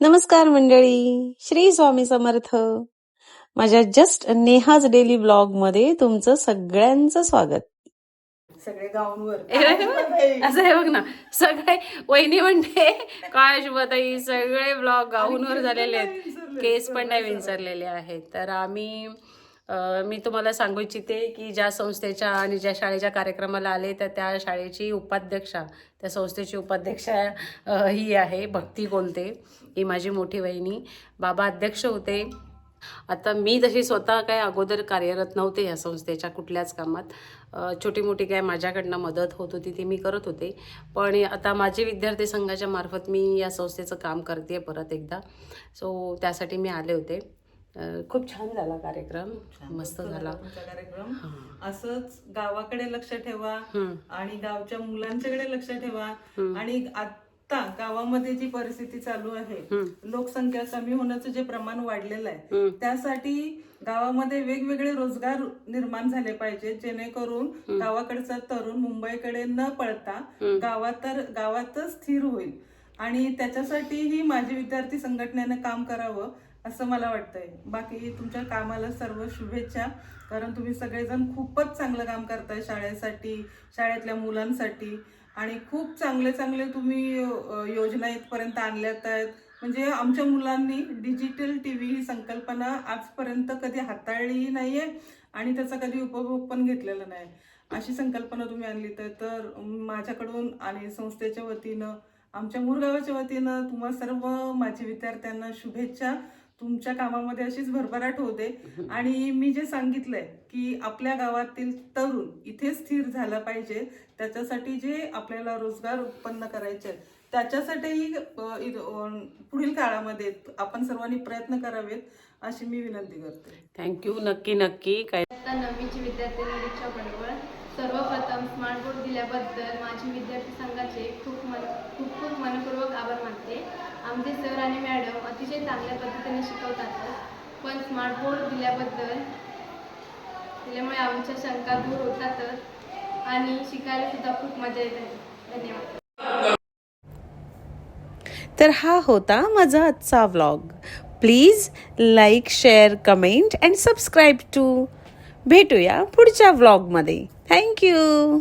नमस्कार मंडळी, श्री स्वामी समर्थ. माझ्या जस्ट नेहाज डेली ब्लॉग मध्ये तुमचं सगळ्यांचं स्वागत. सगळे गाऊनवर असं आहे बघ ना, सगळे वहिनी म्हणते काय शुभताई सगळे ब्लॉग गाऊनवर झालेले आहेत, केस पण नाही विंचरलेले आहेत. तर मी तुम्हाला सांगू इच्छिते की ज्या संस्थेच्या आणि ज्या शाळेच्या कार्यक्रमाला आले तर त्या शाळेची उपाध्यक्षा, त्या संस्थेची उपाध्यक्षा ही आहे भक्ती कोलते. ही माझी मोठी वहिनी. बाबा अध्यक्ष होते. आता मी तशी स्वतः काय अगोदर कार्यरत नव्हते या संस्थेच्या कुठल्याच कामात. छोटी मोठी काय माझ्याकडनं मदत होत होती ती मी करत होते. पण आता माझे विद्यार्थी संघाच्या मार्फत मी या संस्थेचं काम करते परत एकदा. सो त्यासाठी मी आले होते. खूप छान झाला कार्यक्रम, मस्त झाला कार्यक्रम. असंच गावाकडे लक्ष ठेवा आणि गावच्या मुलांच्याकडे लक्ष ठेवा. आणि आता गावामध्ये जी परिस्थिती चालू आहे, लोकसंख्या कमी होण्याचं जे प्रमाण वाढलेलं आहे, त्यासाठी गावामध्ये वेगवेगळे रोजगार निर्माण झाले पाहिजेत, जेणेकरून गावाकडचा तरुण मुंबईकडे न पळता गावातच स्थिर होईल. आणि त्याच्यासाठी ही माझी विद्यार्थी संघटनेनं काम करावं असं मला वाटतंय. बाकी तुमच्या कामाला सर्व शुभेच्छा, कारण तुम्ही सगळेजण खूपच चांगलं काम करताय शाळेसाठी, शाळेतल्या मुलांसाठी. आणि खूप चांगले चांगले तुम्ही योजना इथपर्यंत आणल्यात आहेत. म्हणजे आमच्या मुलांनी डिजिटल टीव्ही ही संकल्पना आजपर्यंत कधी हाताळली नाहीये आणि त्याचा कधी उपभोग पण घेतलेला नाही. अशी संकल्पना तुम्ही आणली तर माझ्याकडून आणि संस्थेच्या वतीनं, आमच्या मुरगावाच्या वतीनं तुम्हा सर्व माझ्या विद्यार्थ्यांना शुभेच्छा. तुमच्या कामामध्ये अशीच भरभराट होते. आणि मी जे सांगितलंय की आपल्या गावातील तरुण इथे स्थिर झाला पाहिजे, त्याच्यासाठी जे आपल्याला रोजगार उत्पन्न करायचे त्याच्यासाठीही पुढील काळामध्ये आपण सर्वांनी प्रयत्न करावेत अशी मी विनंती करते. थँक्यू. नक्की काय नववीची विद्यार्थी निरीक्षा बनवळ. सर्वप्रथम स्मार्ट बोर्ड दिल्याबद्दल माझी विद्यार्थी संघाचे खूप मनपूर्वक आभार मानते. आमचे सर आणि मॅडम अतिशय चांगल्या पद्धतीने शिकवतात. पण स्मार्ट बोर्ड दिल्यामुळे आमच्या शंका दूर होतातच आणि शिकायला सुद्धा खूप मजा येते. धन्यवाद. तर हा होता माझा आजचा vlog. Please like, share, comment and subscribe to. भेटूया पुढच्या व्लॉगमध्ये. थँक्यू.